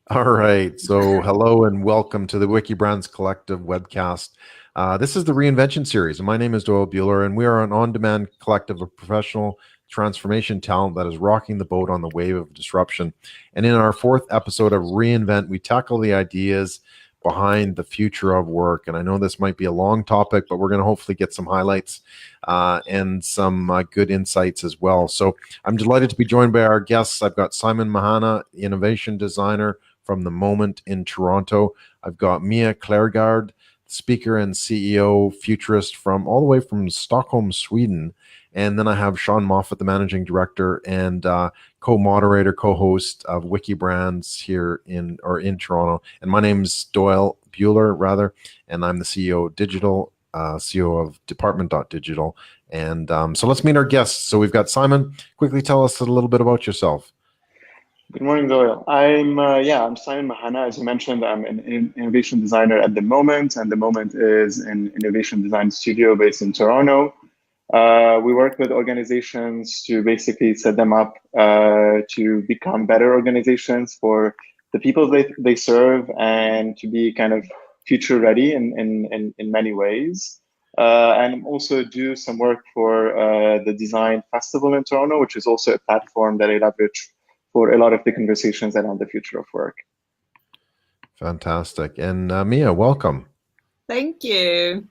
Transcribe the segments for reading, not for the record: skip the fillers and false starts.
All right. So, hello and welcome to the Wikibrands Collective webcast. This is the Reinvention series. And my name is Doyle Buehler, and we are an on-demand collective of professional transformation talent that is rocking the boat on the wave of disruption. And in our fourth episode of Reinvent, we tackle the ideas behind the future of work. And I know this might be a long topic, but we're going to hopefully get some highlights and some good insights as well. So I'm delighted to be joined by our guests. I've got Simon Mhanna, innovation designer from The Moment in Toronto. I've got Mia Kleregård, speaker and CEO, Futurist from all the way from Stockholm, Sweden. And then I have Sean Moffitt, the managing director and co-moderator, co-host of Wikibrands here in Toronto. And my name's Doyle Buehler, and I'm the CEO of Digital, CEO of Department.Digital. And so let's meet our guests. So we've got Simon. Quickly tell us a little bit about yourself. Good morning, Doyle. I'm Simon Mhanna. As you mentioned, I'm an innovation designer at The Moment, and The Moment is an innovation design studio based in Toronto. We work with organizations to basically set them up to become better organizations for the people they serve and to be kind of future ready in many ways. And also do some work for the Design Festival in Toronto, which is also a platform that I leverage for a lot of the conversations around the future of work. Fantastic. And Mia, welcome. Thank you.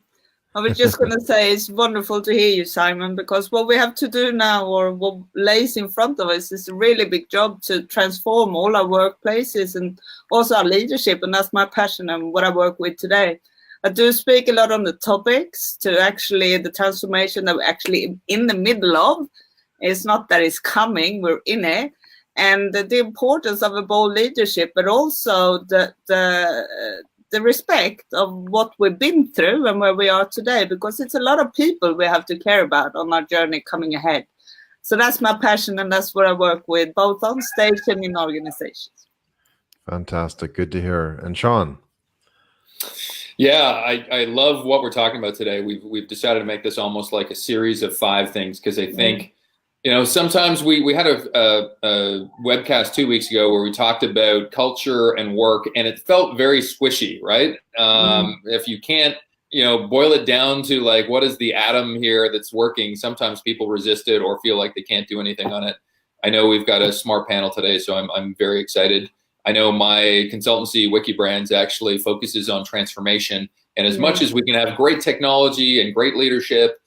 I was just going to say it's wonderful to hear you, Simon, because what we have to do now, or what lays in front of us, is a really big job to transform all our workplaces and also our leadership. And that's my passion and what I work with today. I do speak a lot on the topics to actually the transformation that we're actually in the middle of. It's not that it's coming, we're in it. And the importance of a bold leadership, but also the respect of what we've been through and where we are today, because it's a lot of people we have to care about on our journey coming ahead. So that's my passion, and that's what I work with, both on stage and in organizations. Fantastic. Good to hear. And Sean? Yeah, I love what we're talking about today. We've decided to make this almost like a series of 5 things, because I think sometimes we had a webcast 2 weeks ago where we talked about culture and work, and it felt very squishy, right? If you can't, boil it down to like, what is the atom here that's working? Sometimes people resist it or feel like they can't do anything on it. I know we've got a smart panel today, so I'm very excited. I know my consultancy, Wikibrands, actually focuses on transformation. And as much as we can have great technology and great leadership,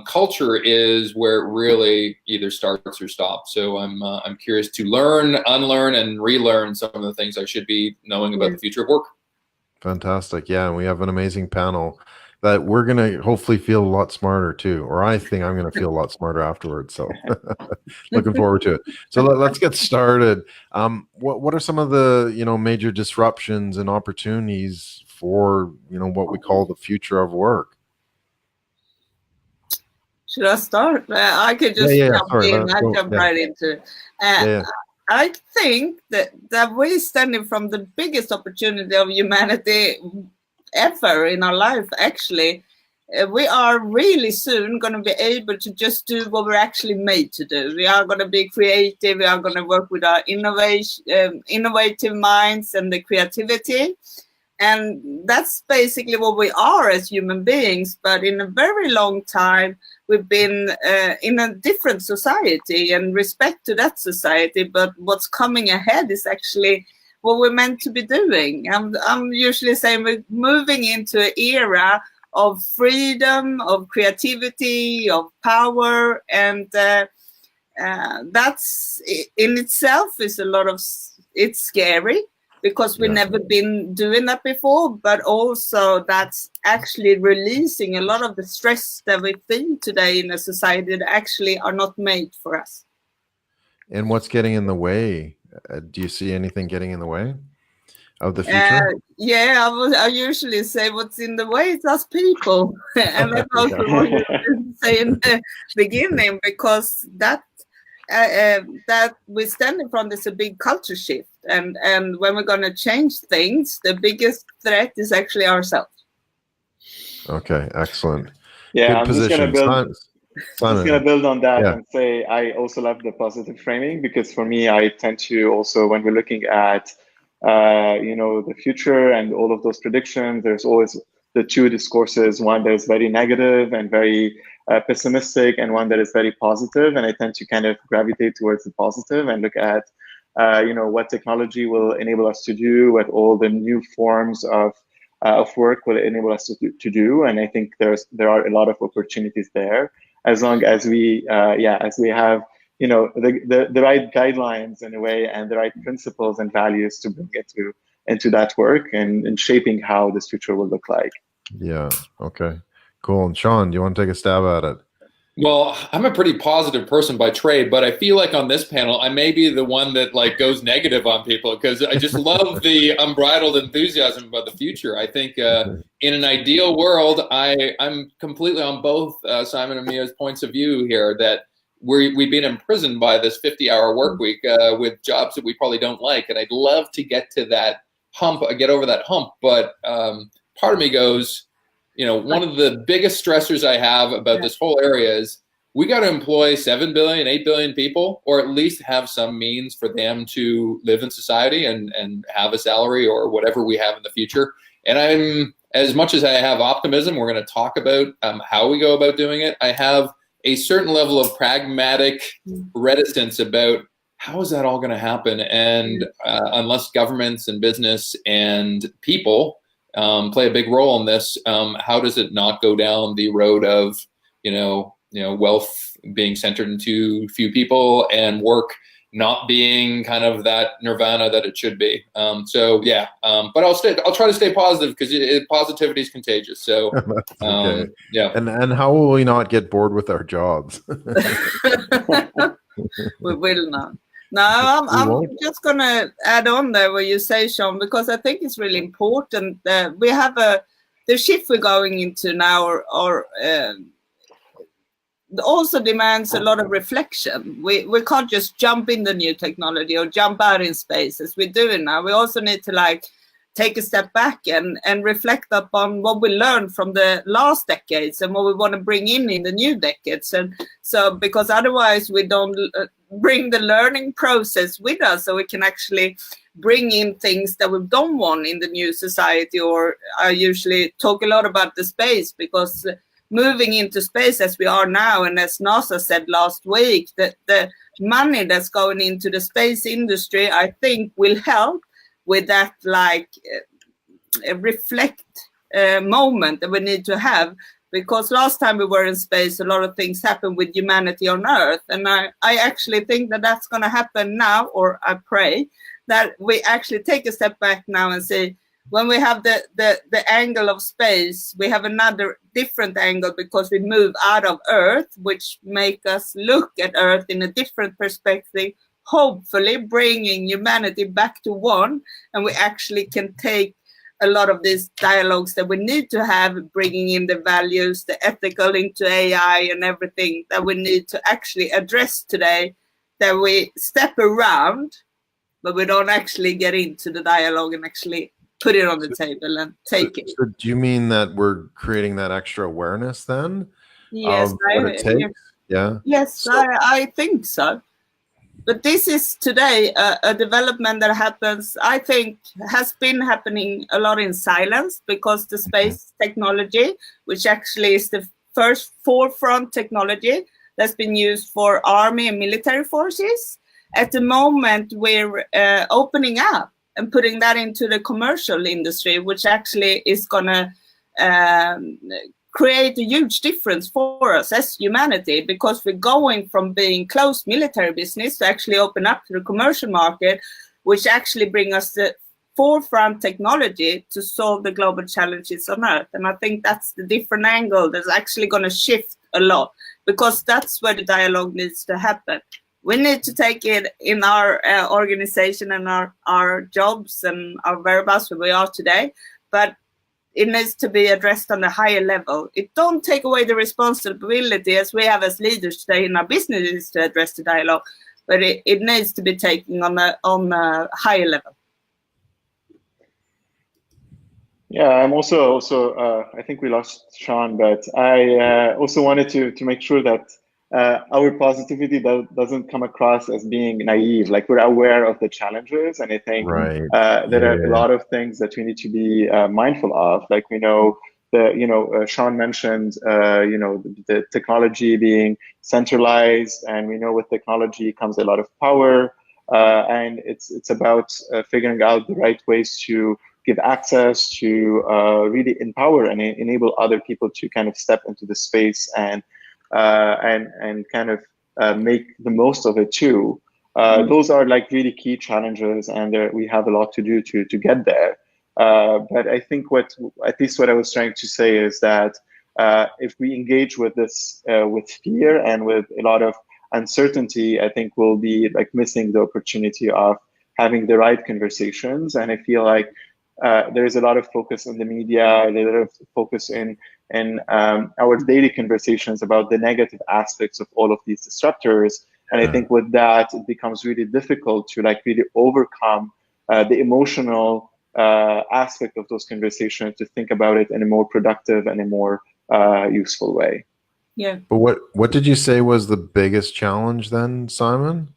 culture is where it really either starts or stops. So I'm curious to learn, unlearn, and relearn some of the things I should be knowing about the future of work. Fantastic. Yeah, and we have an amazing panel that we're going to hopefully feel a lot smarter too, or I think I'm going to feel a lot smarter afterwards. So looking forward to it. So let's get started. What are some of the, major disruptions and opportunities for, what we call the future of work? Should I start? I could just jump right into it. I think that we're standing from the biggest opportunity of humanity ever in our life, actually. We are really soon going to be able to just do what we're actually made to do. We are going to be creative. We are going to work with our innovative minds and the creativity. And that's basically what we are as human beings. But in a very long time, we've been in a different society, and respect to that society. But what's coming ahead is actually what we're meant to be doing. I'm usually saying we're moving into an era of freedom, of creativity, of power. And that's in itself is it's scary, because we've never been doing that before, but also that's actually releasing a lot of the stress that we feel today in a society that actually are not made for us. And what's getting in the way? Do you see anything getting in the way of the future? I usually say what's in the way is us people. And that's also what you say in the beginning, because that we're standing from is a big culture shift. And when we're going to change things, the biggest threat is actually ourselves. Okay, excellent. Yeah, good I'm position. just going to build on that and say I also love the positive framing, because for me, I tend to also, when we're looking at the future and all of those predictions, there's always the two discourses, one that is very negative and very pessimistic, and one that is very positive. And I tend to kind of gravitate towards the positive and look at, what technology will enable us to do, what all the new forms of work will enable us to do. And I think there are a lot of opportunities there, as long as we have the right guidelines in a way, and the right principles and values to bring it into that work and shaping how this future will look like. Yeah. Okay. Cool. And Sean, do you want to take a stab at it? Well, I'm a pretty positive person by trade, but I feel like on this panel, I may be the one that goes negative on people, because I just love the unbridled enthusiasm about the future. I think in an ideal world, I'm completely on both Simon and Mia's points of view here, that we've been imprisoned by this 50-hour work week with jobs that we probably don't like. And I'd love to get to that hump, get over that hump. But part of me goes, one of the biggest stressors I have about this whole area is we got to employ 7 billion, 8 billion people, or at least have some means for them to live in society and have a salary or whatever we have in the future. And as much as I have optimism, we're going to talk about how we go about doing it. I have a certain level of pragmatic reticence about how is that all going to happen. And unless governments and business and people play a big role in this, how does it not go down the road of, wealth being centered into few people and work not being kind of that nirvana that it should be. But I'll try to stay positive, because positivity is contagious. So okay. Yeah. And how will we not get bored with our jobs? We will not. No, I'm just going to add on there what you say, Sean, because I think it's really important. We have the shift we're going into now, or also demands a lot of reflection. We can't just jump in the new technology or jump out in space as we're doing now. We also need to take a step back and reflect upon what we learned from the last decades and what we want to bring in the new decades. And so, because otherwise we don't bring the learning process with us, so we can actually bring in things that we don't want in the new society. Or I usually talk a lot about the space, because moving into space as we are now, and as NASA said last week, that the money that's going into the space industry, I think, will help with that reflect moment that we need to have. Because last time we were in space, a lot of things happened with humanity on Earth. And I actually think that that's going to happen now, or I pray that we actually take a step back now and say, when we have the angle of space, we have another different angle, because we move out of Earth, which make us look at Earth in a different perspective, hopefully bringing humanity back to one. And we actually can take a lot of these dialogues that we need to have, bringing in the values, the ethical into AI and everything that we need to actually address today, that we step around, but we don't actually get into the dialogue and actually put it on the table and take it. So do you mean that we're creating that extra awareness then? Yes, I think so. But this is today a development that happens, I think, has been happening a lot in silence, because the space technology, which actually is the first forefront technology that's been used for army and military forces, at the moment we're opening up and putting that into the commercial industry, which actually is going to create a huge difference for us as humanity, because we're going from being closed military business to actually open up to the commercial market, which actually bring us the forefront technology to solve the global challenges on Earth. And I think that's the different angle that's actually going to shift a lot, because that's where the dialogue needs to happen. We need to take it in our organization and our jobs and our whereabouts where we are today, but it needs to be addressed on a higher level. It don't take away the responsibility as we have as leaders today in our businesses to address the dialogue, but it needs to be taken on a higher level. Yeah, I'm also I think we lost Sean, but I also wanted to make sure that our positivity doesn't come across as being naive. Like, we're aware of the challenges, and I think there are a lot of things that we need to be mindful of. Like, we know Sean mentioned the technology being centralized, and we know with technology comes a lot of power, and it's about figuring out the right ways to give access, to really empower and enable other people to kind of step into the space and kind of make the most of it too. Those are like really key challenges, and we have a lot to do to get there. But I think at least what I was trying to say is that if we engage with this with fear and with a lot of uncertainty, I think we'll be like missing the opportunity of having the right conversations. And I feel like there is a lot of focus in the media, a lot of focus in our daily conversations about the negative aspects of all of these disruptors. And I think with that, it becomes really difficult to like really overcome the emotional aspect of those conversations, to think about it in a more productive and a more useful way. Yeah. But what did you say was the biggest challenge then, Simon?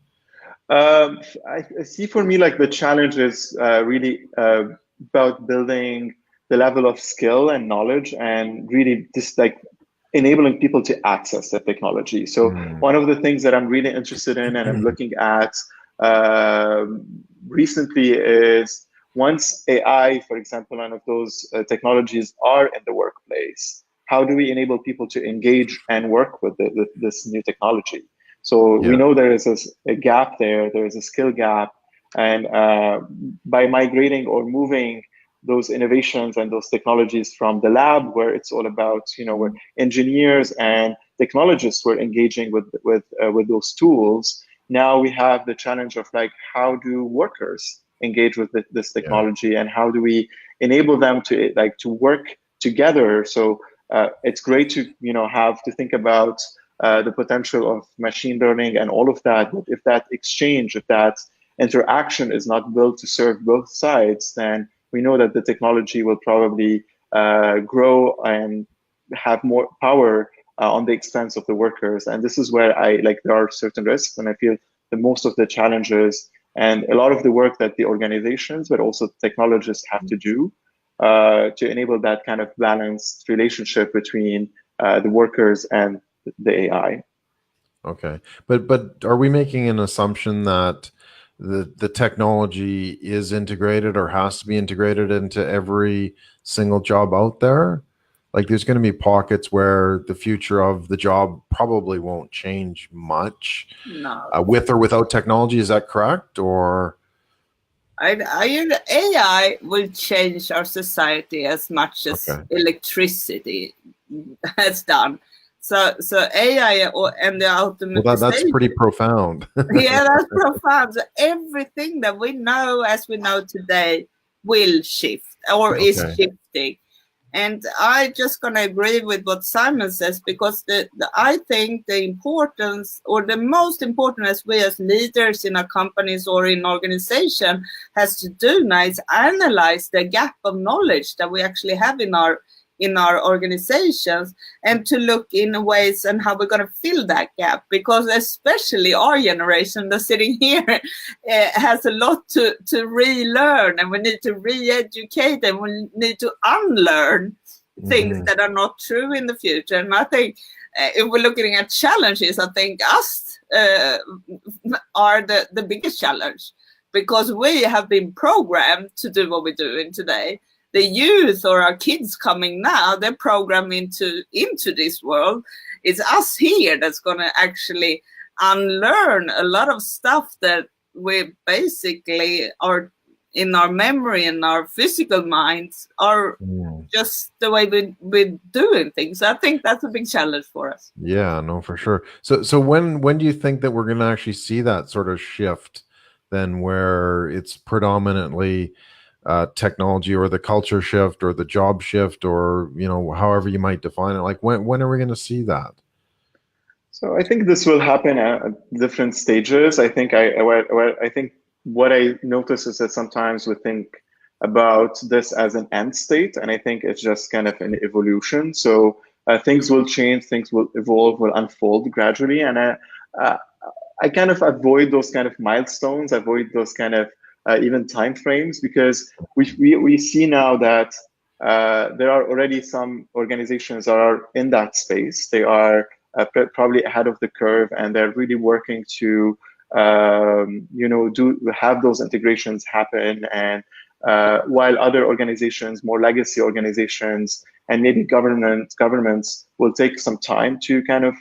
I see for me like the challenge is really about building the level of skill and knowledge, and really just like enabling people to access the technology. So one of the things that I'm really interested in and I'm looking at recently is, once AI, for example, one of those technologies are in the workplace, how do we enable people to engage and work with this new technology? So we know there is a gap there is a skill gap. And by migrating or moving those innovations and those technologies from the lab, where it's all about, where engineers and technologists were engaging with those tools, now we have the challenge of like, how do workers engage with this technology, and how do we enable them to work together? So it's great to have to think about the potential of machine learning and all of that. But if that exchange, if that interaction is not built to serve both sides, then we know that the technology will probably grow and have more power on the expense of the workers. And this is where there are certain risks, and I feel that most of the challenges and a lot of the work that the organizations, but also technologists, have to do to enable that kind of balanced relationship between the workers and the AI. Okay, but are we making an assumption that the technology is integrated or has to be integrated into every single job out there? Like, there's going to be pockets where the future of the job probably won't change much, with or without technology. Is that correct? Or AI will change our society as much as electricity has done. So AI and the automatization. Well, that's pretty profound. Yeah, that's profound. So everything that we know as we know today will shift or is shifting. And I just gonna agree with what Simon says, because I think the importance, or the most important, as we as leaders in our companies or in organization has to do now, is analyze the gap of knowledge that we actually have in our organizations, and to look in ways and how we're going to fill that gap, because especially our generation that's sitting here has a lot to relearn, and we need to re-educate, and we need to unlearn things that are not true in the future. And I think if we're looking at challenges, I think us are the biggest challenge, because we have been programmed to do what we're doing today. The youth or our kids coming now, they're programmed into this world. It's us here that's going to actually unlearn a lot of stuff that we basically are in our memory and our physical minds are just the way we're doing things. I think that's a big challenge for us. Yeah, no, for sure. So when do you think that we're going to actually see that sort of shift then, where it's predominantly technology, or the culture shift, or the job shift, or however you might define it? Like, when are we going to see that? So I think this will happen at different stages. I think what I notice is that sometimes we think about this as an end state, and I think it's just kind of an evolution. So things will change, things will evolve, will unfold gradually. And I kind of avoid those kind of milestones, avoid those kind of even time frames, because we see now that there are already some organizations that are in that space. They are probably ahead of the curve, and they're really working to have those integrations happen. And while other organizations, more legacy organizations, and maybe governments will take some time to kind of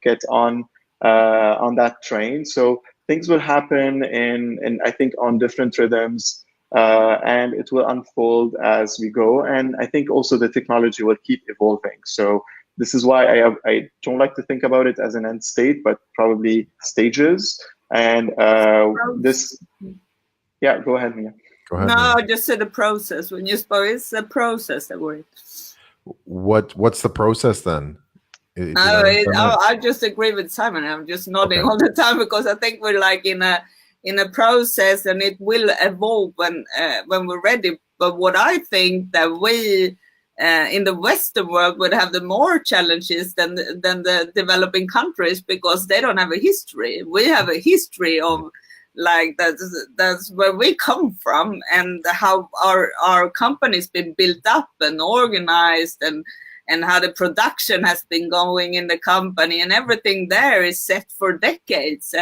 get on that train. So things will happen in I think on different rhythms, and it will unfold as we go. And I think also the technology will keep evolving. So this is why I don't like to think about it as an end state, but probably stages. And yeah, go ahead, Mia. Go ahead, no, Mia. I just said the process. When you spoke, it's a process that word. What's the process then? I just agree with Simon. I'm just nodding all the time, because I think we're like in a process, and it will evolve when we're ready. But what I think that we in the Western world would have the more challenges than the developing countries, because they don't have a history. We have a history of like that's where we come from, and how our company's been built up and organized, and how the production has been going in the company, and everything there is set for decades.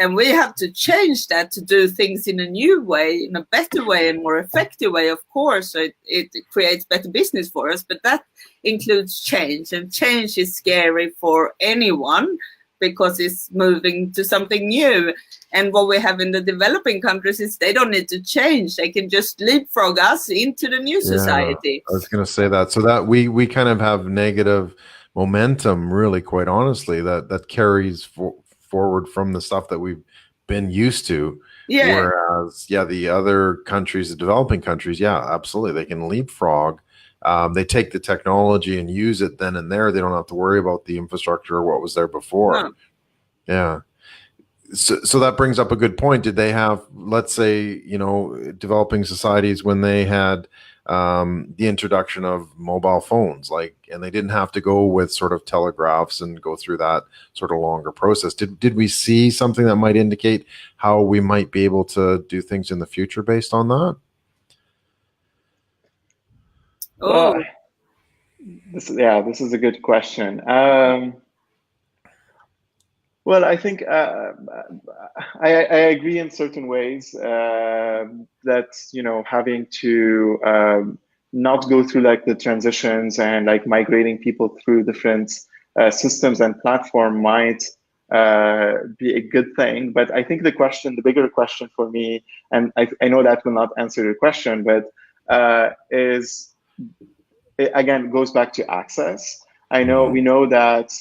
And we have to change that to do things in a new way, in a better way and more effective way, of course. So it creates better business for us, but that includes change. And change is scary for anyone, because it's moving to something new. And what we have in the developing countries is they don't need to change. They can just leapfrog us into the new society. I was going to say that. So that we kind of have negative momentum, really, quite honestly, that carries forward from the stuff that we've been used to. Yeah. Whereas, the other countries, the developing countries, absolutely, they can leapfrog. They take the technology and use it then and there. They don't have to worry about the infrastructure or what was there before. No. Yeah. So that brings up a good point. Did they have, let's say, developing societies, when they had the introduction of mobile phones, and they didn't have to go with sort of telegraphs and go through that sort of longer process. Did we see something that might indicate how we might be able to do things in the future based on that? This is a good question. Well, I think I agree in certain ways that having to not go through like the transitions and like migrating people through different systems and platform might be a good thing. But I think the bigger question for me, and I know that will not answer your question, but is it again goes back to access. We know that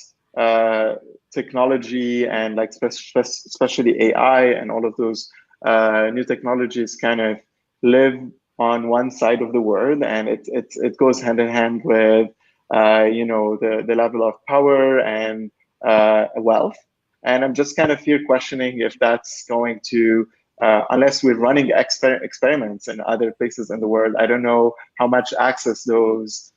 technology and like especially AI and all of those new technologies kind of live on one side of the world, and it goes hand in hand with the level of power and wealth. And I'm just kind of here questioning if that's going to unless we're running experiments in other places in the world, I don't know how much access those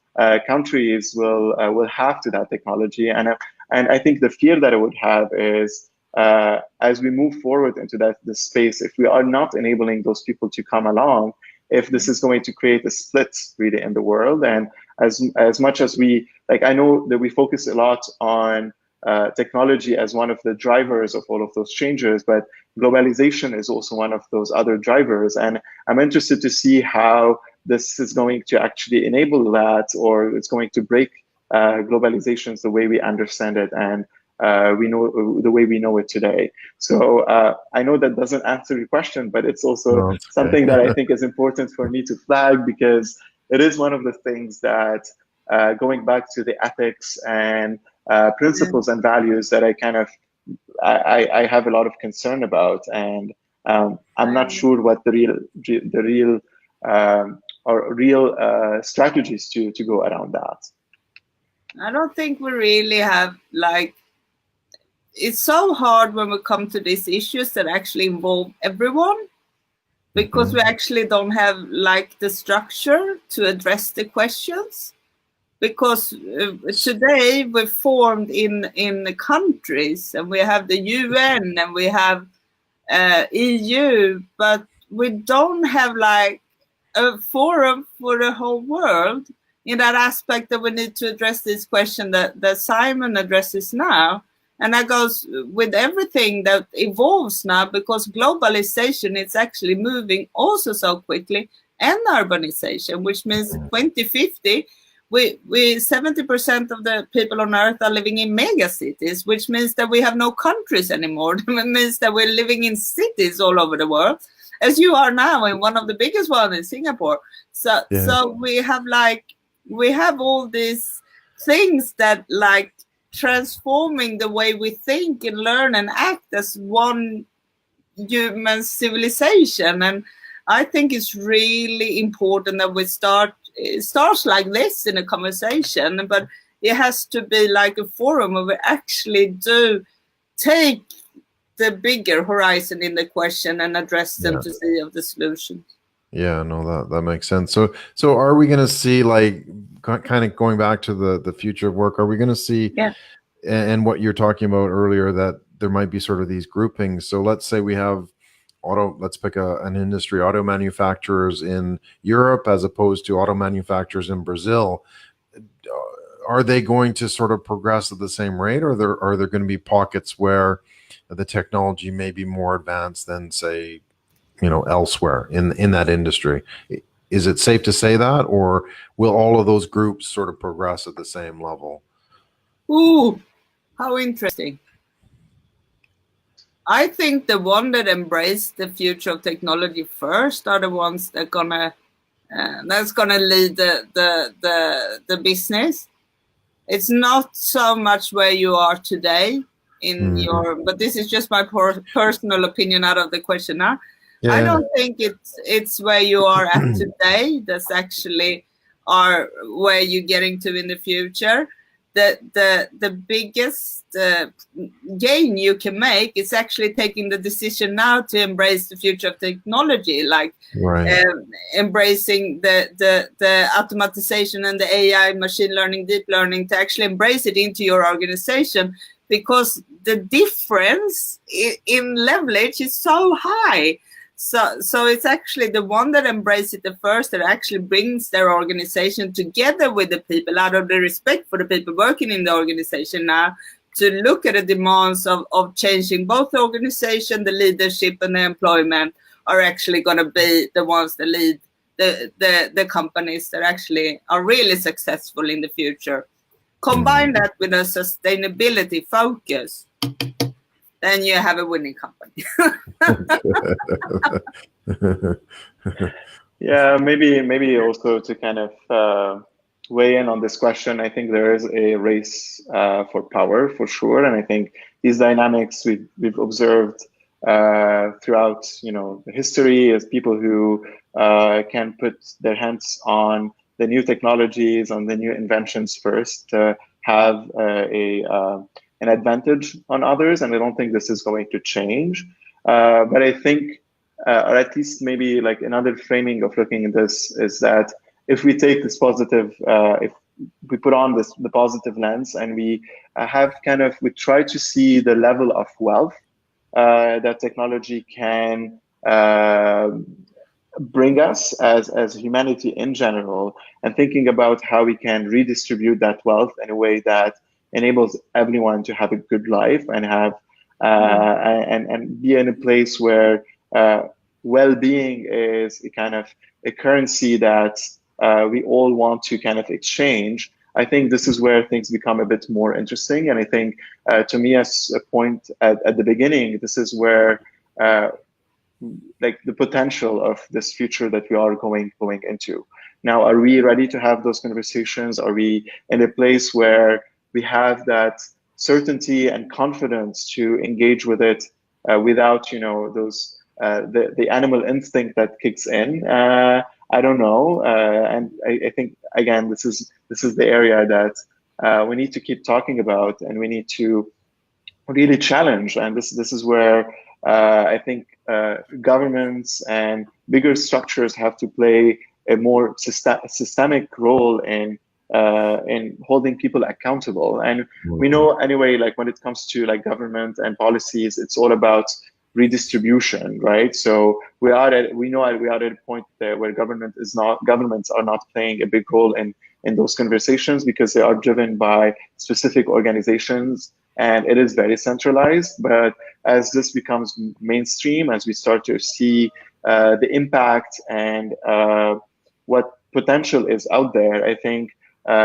countries will have to that technology. And I think the fear that it would have is as we move forward into this space, if we are not enabling those people to come along, if this is going to create a split really in the world. And as much as we, like, I know that we focus a lot on technology as one of the drivers of all of those changes, but globalization is also one of those other drivers. And I'm interested to see how this is going to actually enable that, or it's going to break globalizations the way we understand it and we know the way we know it today. So I know that doesn't answer your question, but it's also something that I think is important for me to flag, because it is one of the things that going back to the ethics and principles and values that I have a lot of concern about, and I'm not sure what the real strategies to go around that. I don't think we really have, like, it's so hard when we come to these issues that actually involve everyone, because we actually don't have like the structure to address the questions. because today we're formed in the countries, and we have the UN and we have EU, but we don't have like a forum for the whole world in that aspect that we need to address this question that Simon addresses now. And that goes with everything that evolves now, because globalization is actually moving also so quickly, and urbanization, which means 2050, we 70% of the people on Earth are living in mega cities, which means that we have no countries anymore. It means that we're living in cities all over the world, as you are now in one of the biggest ones in Singapore. So we have all these things that like transforming the way we think and learn and act as one human civilization. And I think it's really important that it starts like this in a conversation, but it has to be like a forum where we actually do take the bigger horizon in the question and address them to see of the solutions. Yeah, no, that makes sense. So are we going to see, like, kind of going back to the future of work, are we going to see, and what you're talking about earlier, that there might be sort of these groupings? So let's say we have let's pick an industry, auto manufacturers in Europe as opposed to auto manufacturers in Brazil. Are they going to sort of progress at the same rate, or are there going to be pockets where the technology may be more advanced than, say, elsewhere in that industry? Is it safe to say that, or will all of those groups sort of progress at the same level? Ooh, how interesting. I think the one that embrace the future of technology first are the ones that's gonna lead the business. It's not so much where you are today in but this is just my personal opinion out of the question now. Yeah. I don't think it's where you are at today that's actually are where you're getting to in the future. The biggest gain you can make is actually taking the decision now to embrace the future of technology, like embracing the automatization and the AI, machine learning, deep learning, to actually embrace it into your organization, because the difference in leverage is so high. So it's actually the one that embraces it the first that actually brings their organization together with the people, out of the respect for the people working in the organization now, to look at the demands of changing both the organization, the leadership, and the employment are actually going to be the ones that lead the companies that actually are really successful in the future. Combine that with a sustainability focus, then you have a winning company. Yeah, maybe also to kind of weigh in on this question. I think there is a race for power, for sure, and I think these dynamics we've observed throughout the history as people who can put their hands on the new technologies, on the new inventions first, have an advantage on others, and I don't think this is going to change. But I think, or at least maybe like another framing of looking at this is that if we take this positive, if we put on the positive lens, and we we try to see the level of wealth that technology can bring us as humanity in general, and thinking about how we can redistribute that wealth in a way that enables everyone to have a good life and have and be in a place where well-being is a kind of a currency that we all want to kind of exchange. I think this is where things become a bit more interesting, and I think to me, as a point at the beginning, this is where like the potential of this future that we are going into. Now, are we ready to have those conversations? Are we in a place where we have that certainty and confidence to engage with it without those the animal instinct that kicks in? I don't know, and I think again this is the area that we need to keep talking about, and we need to really challenge. And this is where I think governments and bigger structures have to play a more systemic role in in holding people accountable. And we know anyway, like when it comes to like government and policies, it's all about redistribution, right? So we are at a point there where governments are not playing a big role in those conversations, because they are driven by specific organizations and it is very centralized. But as this becomes mainstream, as we start to see the impact and what potential is out there, I think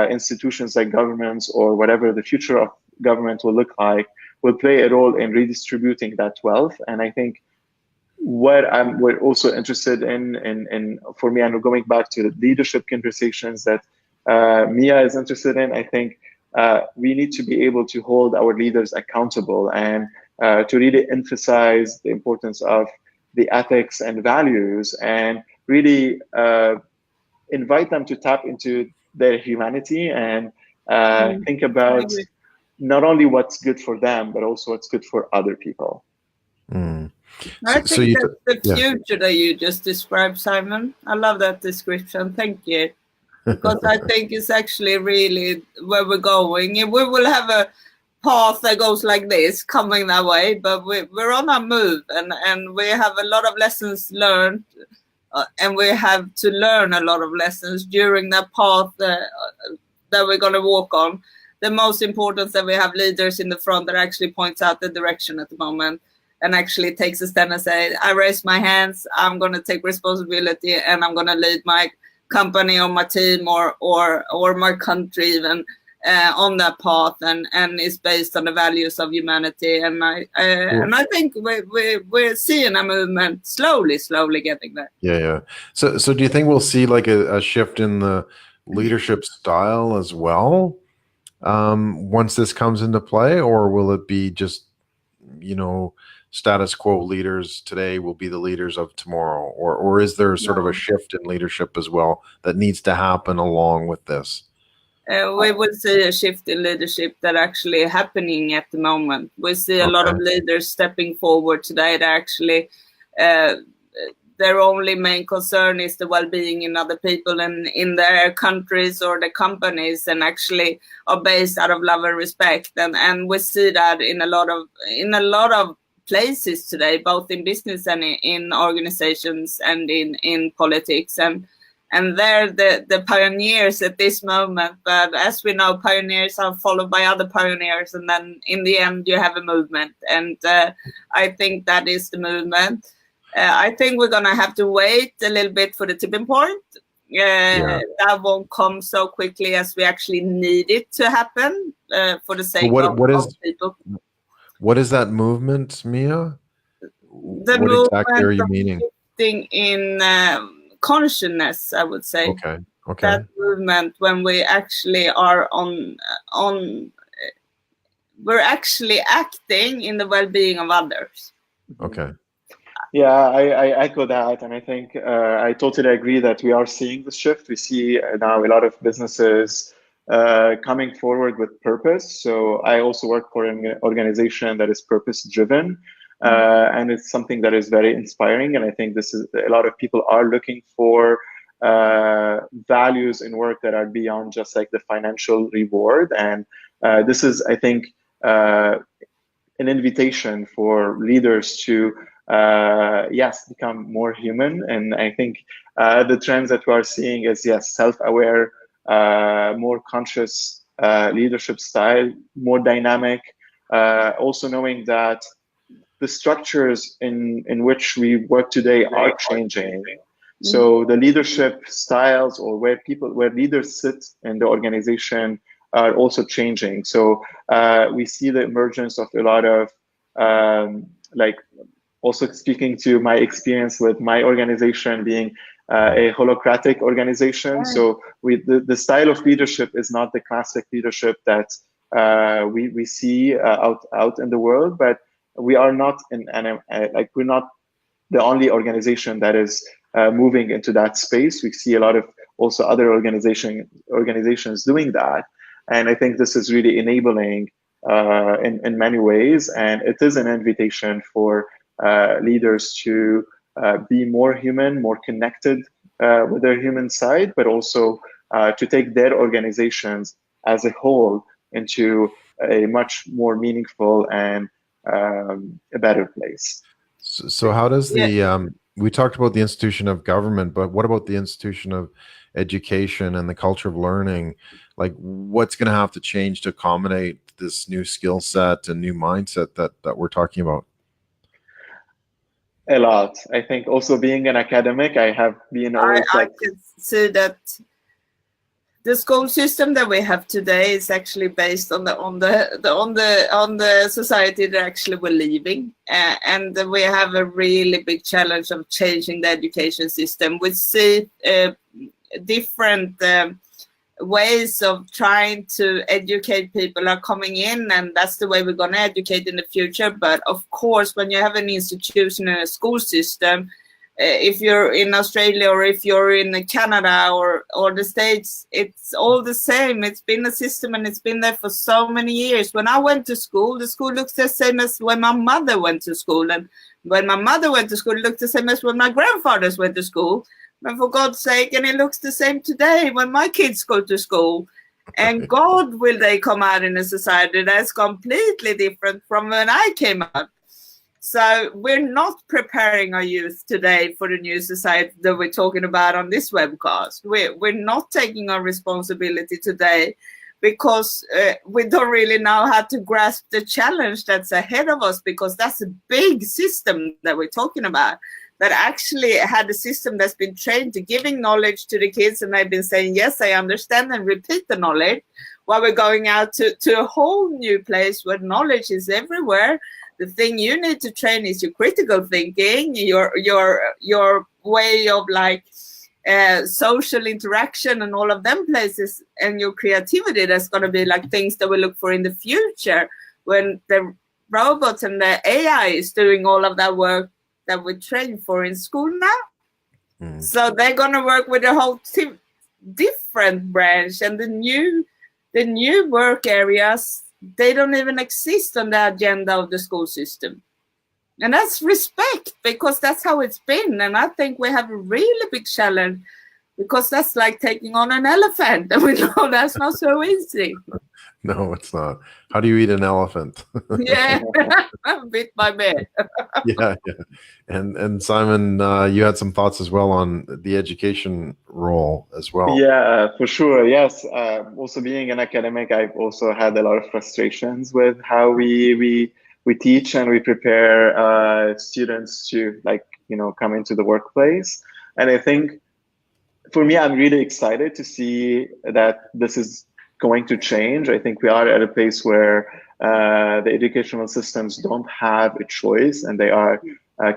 institutions like governments, or whatever the future of government will look like, will play a role in redistributing that wealth. And I think what we're also interested in for me, and going back to the leadership conversations that Mia is interested in, I think we need to be able to hold our leaders accountable and to really emphasize the importance of the ethics and values, and really invite them to tap into their humanity and think about not only what's good for them, but also what's good for other people. I think that's the future that you just described, Simon. I love that description. Thank you. Because I think it's actually really where we're going. We will have a path that goes like this, coming that way, but we're on our move, and we have a lot of lessons learned, and we have to learn a lot of lessons during that path that we're going to walk on. The most important is that we have leaders in the front that actually points out the direction at the moment, and actually takes a stand and say, I raise my hands, I'm going to take responsibility, and I'm going to lead my company or my team or my country even on that path, and it's based on the values of humanity. And I think we're seeing a movement slowly getting there. Yeah. So do you think we'll see like a shift in the leadership style as well once this comes into play, or will it be just, status quo leaders today will be the leaders of tomorrow, or is there sort of a shift in leadership as well that needs to happen along with this? We will see a shift in leadership that actually happening at the moment. We see a lot of leaders stepping forward today that actually their only main concern is the well-being in other people and in their countries or the companies, and actually are based out of love and respect. And we see that in a lot of places today, both in business and in organizations and in politics. And they're the pioneers at this moment. But as we know, pioneers are followed by other pioneers. And then in the end, you have a movement. And I think that is the movement. I think we're going to have to wait a little bit for the tipping point. That won't come so quickly as we actually need it to happen for the sake of people. What is that movement, Mia? What exactly are you meaning? In consciousness, I would say. Okay. That movement when we actually are we're actually acting in the well-being of others. Okay. Yeah, I echo that, and I think I totally agree that we are seeing the shift. We see now a lot of businesses coming forward with purpose. So I also work for an organization that is purpose-driven, and it's something that is very inspiring. And I think this is a lot of people are looking for values in work that are beyond just like the financial reward. And this is, I think, an invitation for leaders to become more human. And I think the trends that we are seeing is self-aware, more conscious leadership style, more dynamic, also knowing that the structures in which we work today are changing. So the leadership styles, or where leaders sit in the organization, are also changing. So we see the emergence of a lot of also speaking to my experience with my organization being a holocratic organization. Right. So the style of leadership is not the classic leadership that we see out in the world, but we are not we're not the only organization that is moving into that space. We see a lot of also other organizations doing that. And I think this is really enabling in many ways. And it is an invitation for leaders to be more human, more connected with their human side, but also to take their organizations as a whole into a much more meaningful and a better place. So how does the we talked about the institution of government, but what about the institution of education and the culture of learning? Like, what's going to have to change to accommodate this new skill set and new mindset that we're talking about? A lot. I think also being an academic, I have been always I can see that the school system that we have today is actually based on the society that actually we're leaving, and we have a really big challenge of changing the education system. We see different ways of trying to educate people are coming in, and that's the way we're going to educate in the future. But of course, when you have an institution and a school system, if you're in Australia or if you're in Canada or the States, it's all the same. It's been a system and it's been there for so many years. When I went to school, the school looks the same as when my mother went to school. And when my mother went to school, it looked the same as when my grandfathers went to school. And for God's sake, and it looks the same today when my kids go to school. And God, will they come out in a society that's completely different from when I came out. So we're not preparing our youth today for the new society that we're talking about on this webcast. We're not taking our responsibility today because we don't really know how to grasp the challenge that's ahead of us, because that's a big system that we're talking about, that actually had a system that's been trained to giving knowledge to the kids, and they've been saying, yes, I understand, and repeat the knowledge, while we're going out to a whole new place where knowledge is everywhere. The thing you need to train is your critical thinking, your way of like social interaction and all of them places, and your creativity. That's going to be like things that we look for in the future when the robots and the AI is doing all of that work that we train for in school now. So they're going to work with a whole different branch, and the new work areas, they don't even exist on the agenda of the school system. And that's respect, because that's how it's been. And I think we have a really big challenge, because that's like taking on an elephant. And we know that's not so easy. No, it's not. How do you eat an elephant? Yeah, bit by bit. Yeah. And Simon, you had some thoughts as well on the education role as well. Yeah, for sure. Yes. Also being an academic, I've also had a lot of frustrations with how we teach and we prepare students to come into the workplace. And I think for me, I'm really excited to see that this is going to change. I think we are at a place where the educational systems don't have a choice, and they are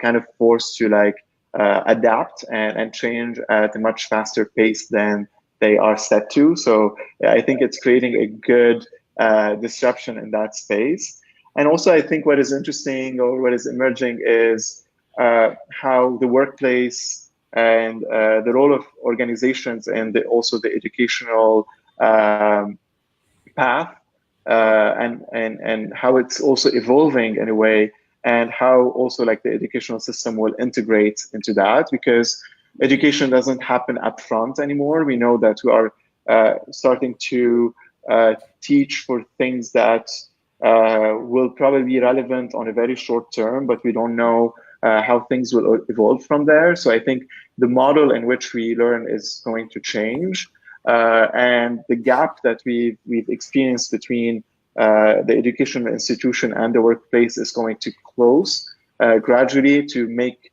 kind of forced to adapt and change at a much faster pace than they are set to. So I think it's creating a good disruption in that space. And also, I think what is interesting or what is emerging is how the workplace and the role of organizations and also the educational path and how it's also evolving in a way, and how also the educational system will integrate into that, because education doesn't happen up front anymore. We know that we are starting to teach for things that will probably be relevant on a very short term, but we don't know how things will evolve from there. So I think the model in which we learn is going to change. And the gap that we've experienced between the educational institution and the workplace is going to close gradually to make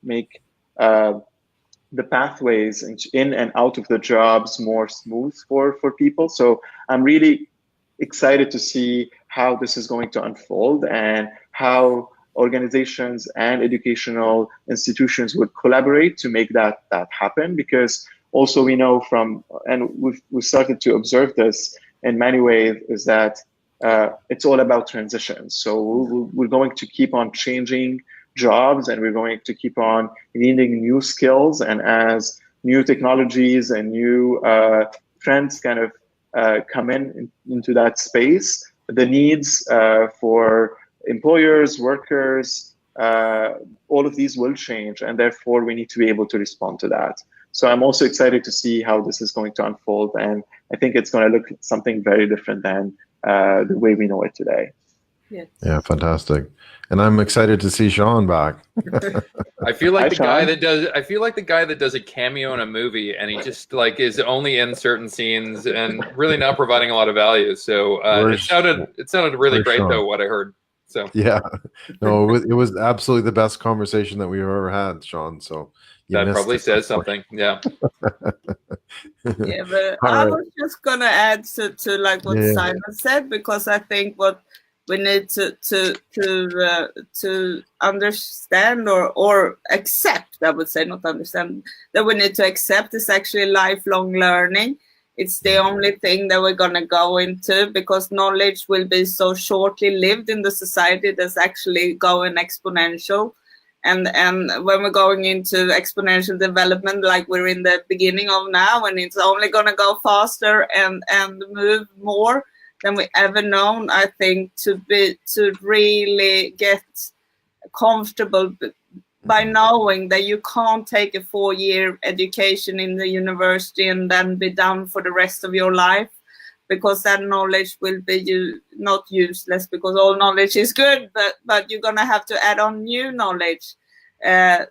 the pathways in and out of the jobs more smooth for people. So I'm really excited to see how this is going to unfold and how organizations and educational institutions would collaborate to make that happen, because also we know and we've started to observe this in many ways, is that it's all about transition. So we're going to keep on changing jobs, and we're going to keep on needing new skills. And as new technologies and new trends kind of come into that space, the needs for employers, workers, all of these will change, and therefore we need to be able to respond to that. So I'm also excited to see how this is going to unfold. And I think it's going to look something very different than the way we know it today. Yes. Yeah, fantastic. And I'm excited to see Sean back. I feel like Hi, Sean. I feel like the guy that does a cameo in a movie and he just like is only in certain scenes and really not providing a lot of value. So it sounded really great Sean? though, what I heard. So yeah, no, it was absolutely the best conversation that we've ever had, Sean. So that probably says something. Yeah. Yeah, but I was just gonna add to like what Simon said, because I think what we need to understand or accept, I would say, not understand, that we need to accept is actually lifelong learning. It's the only thing that we're gonna go into, because knowledge will be so shortly lived in the society that's actually going exponential. And when we're going into exponential development, like we're in the beginning of now, and it's only going to go faster and move more than we ever known, I think to really get comfortable by knowing that you can't take a 4-year education in the university and then be done for the rest of your life, because that knowledge will be not useless, because all knowledge is good, but you're going to have to add on new knowledge a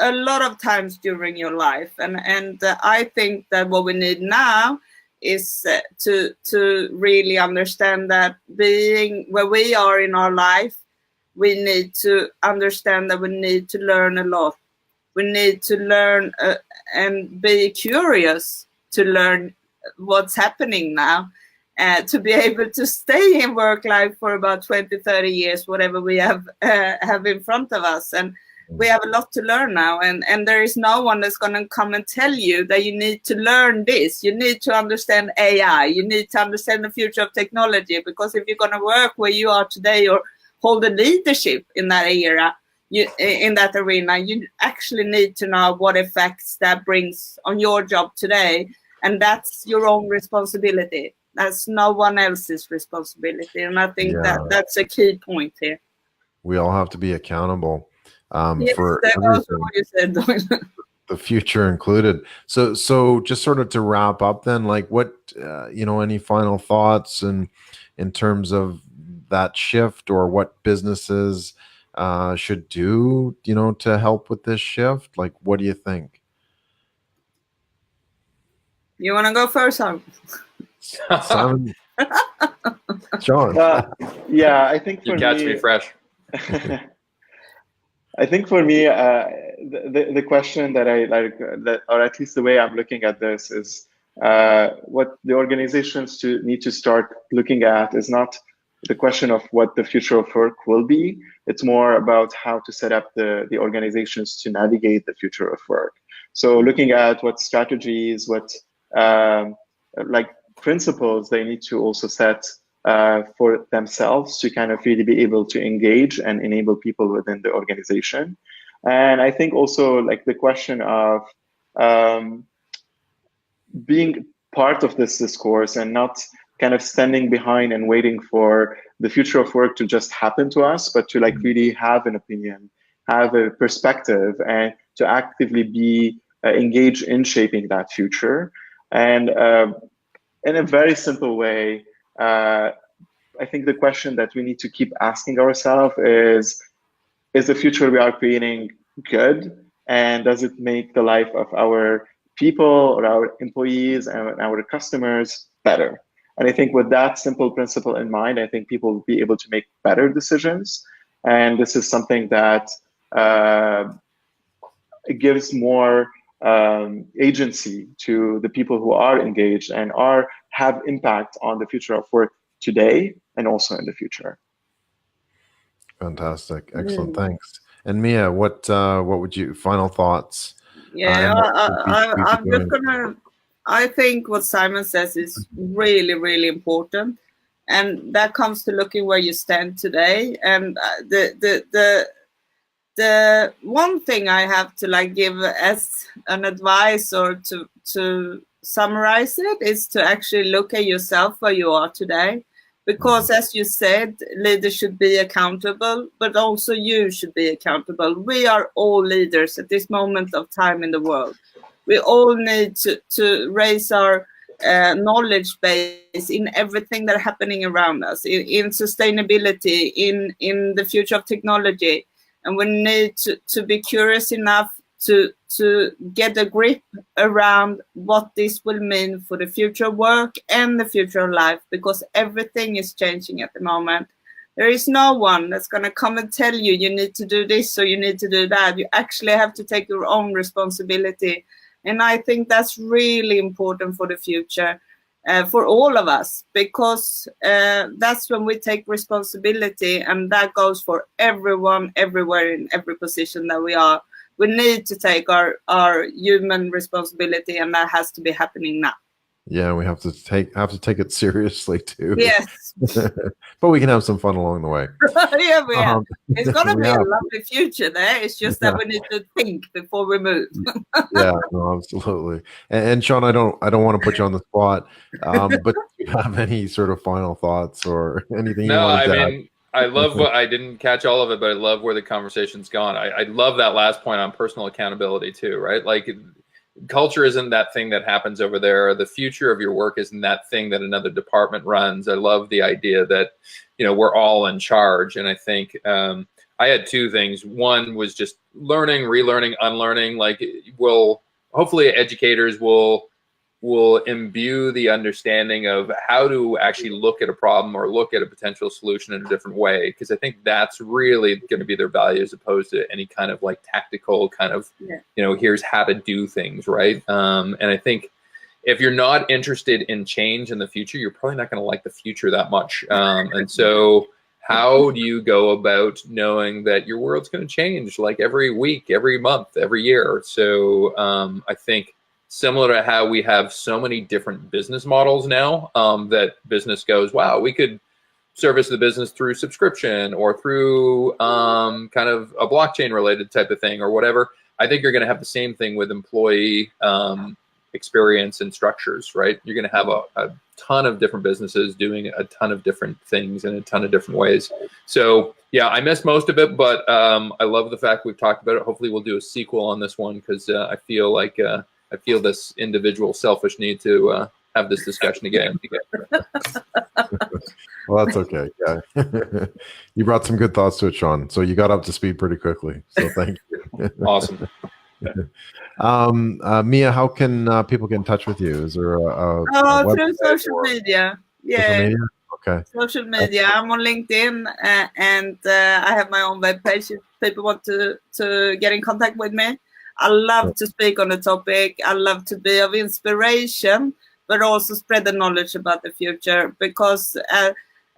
lot of times during your life. And I think that what we need now is to really understand that being where we are in our life, we need to understand that we need to learn a lot. We need to learn and be curious to learn what's happening now, to be able to stay in work life for about 20, 30 years, whatever we have in front of us. And we have a lot to learn now. And there is no one that's going to come and tell you that you need to learn this. You need to understand AI. You need to understand the future of technology, because if you're going to work where you are today or hold a leadership in that era, in that arena, you actually need to know what effects that brings on your job today. And that's your own responsibility. That's no one else's responsibility. And I think that's a key point here. We all have to be accountable for that was what you said, the future included. So just sort of to wrap up then, like what, any final thoughts in terms of that shift, or what businesses should do, to help with this shift? Like, what do you think? You want to go first, Simon? Sean. I think for you catch me fresh. I think for me, the question that I like, or at least the way I'm looking at this, is what the organizations need to start looking at is not the question of what the future of work will be. It's more about how to set up the organizations to navigate the future of work. So looking at what strategies, what like principles they need to also set for themselves to kind of really be able to engage and enable people within the organization. And I think also like the question of being part of this discourse and not kind of standing behind and waiting for the future of work to just happen to us, but to like really have an opinion, have a perspective, and to actively be engaged in shaping that future. And in a very simple way, I think the question that we need to keep asking ourselves is the future we are creating good? And does it make the life of our people or our employees and our customers better? And I think with that simple principle in mind, I think people will be able to make better decisions. And this is something that gives more agency to the people who are engaged and have impact on the future of work today and also in the future. Fantastic. Excellent. Thanks. And Mia, what would you, final thoughts? Yeah, I'm just gonna, I think what Simon says is really, really important. And that comes to looking where you stand today. And the one thing I have to like give as an advice or to summarize it is to actually look at yourself where you are today, Because as you said, leaders should be accountable, but also you should be accountable. We are all leaders at this moment of time in the world. We all need to raise our knowledge base in everything that's happening around us, in sustainability, in the future of technology. And we need to be curious enough to get a grip around what this will mean for the future of work and the future of life, because everything is changing at the moment. There is no one that's going to come and tell you you need to do this or you need to do that. You actually have to take your own responsibility. And I think that's really important for the future, for all of us, because that's when we take responsibility, and that goes for everyone, everywhere, in every position that we are. We need to take our human responsibility, and that has to be happening now. Yeah, we have to take it seriously too. Yes. But we can have some fun along the way. Yeah, we have. It's going to be a lovely future there. It's just that we need to think before we move. Yeah, no, absolutely. And Sean, I don't want to put you on the spot, but do you have any sort of final thoughts or anything you want to add? I love what I didn't catch all of it, but I love where the conversation's gone. I love that last point on personal accountability too, right? Like, culture isn't that thing that happens over there. The future of your work isn't that thing that another department runs. I love the idea that, we're all in charge. And I think I had two things. One was just learning, relearning, unlearning. Like, hopefully educators will imbue the understanding of how to actually look at a problem or look at a potential solution in a different way, because I think that's really going to be their value, as opposed to any kind of like tactical kind of, here's how to do things, right? And I think if you're not interested in change in the future, you're probably not going to like the future that much. And so how do you go about knowing that your world's going to change like every week, every month, every year? So I think, similar to how we have so many different business models now, that business goes, wow, we could service the business through subscription or through kind of a blockchain related type of thing or whatever. I think you're going to have the same thing with employee experience and structures, right? You're going to have a ton of different businesses doing a ton of different things in a ton of different ways. So yeah, I missed most of it, but I love the fact we've talked about it. Hopefully we'll do a sequel on this one, because I feel like I feel this individual selfish need to have this discussion again. Well, that's okay. Yeah, you brought some good thoughts to it, Sean. So you got up to speed pretty quickly. So thank you. Awesome. Mia, how can people get in touch with you? Is there a through social media? Yeah. Social media? Okay. Social media. I'm on LinkedIn, and I have my own webpage if people want to get in contact with me. I love to speak on the topic. I love to be of inspiration, but also spread the knowledge about the future, because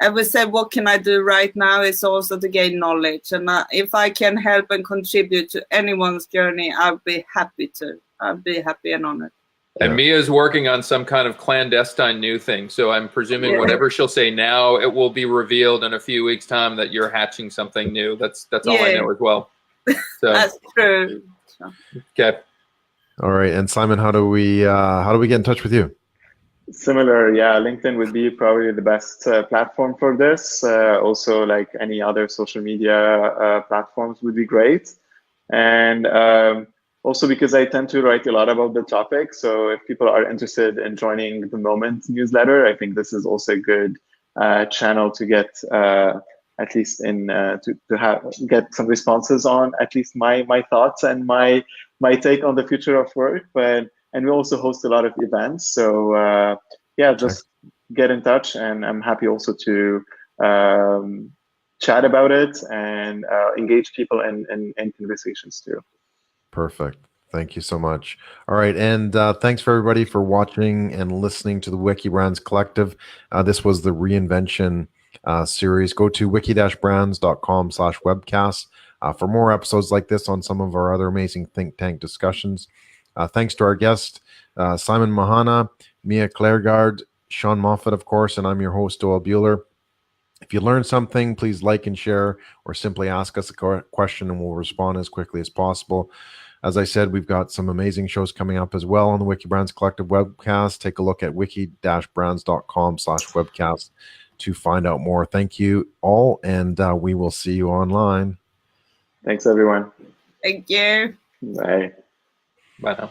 I would say, what can I do right now is also to gain knowledge. And if I can help and contribute to anyone's journey, I'll be happy to. I'll be happy and honored. And Mia's working on some kind of clandestine new thing. So I'm presuming whatever she'll say now, it will be revealed in a few weeks' time that you're hatching something new. That's all I know as well. So that's true. Okay. All right. And Simon, how do we get in touch with you? Similar, yeah. LinkedIn would be probably the best platform for this. Also, like any other social media platforms would be great. And also because I tend to write a lot about the topic. So if people are interested in joining the Moment newsletter, I think this is also a good channel to get at least to get some responses on at least my thoughts and my take on the future of work. And we also host a lot of events. So just get in touch, and I'm happy also to chat about it and engage people in conversations too. Perfect. Thank you so much. All right. And thanks for everybody for watching and listening to the Wikibrands Collective. This was the Reinvention series. Go to wiki-brands.com/webcast for more episodes like this on some of our other amazing think tank discussions. Thanks to our guest, Simon Mhanna, Mia Kleregård, Sean Moffitt, of course, and I'm your host, Doyle Buehler. If you learned something, please like and share, or simply ask us a question and we'll respond as quickly as possible. As I said, we've got some amazing shows coming up as well on the Wikibrands Collective webcast. Take a look at wiki-brands.com/webcast to find out more. Thank you all, and we will see you online. Thanks, everyone. Thank you. Bye. Bye now.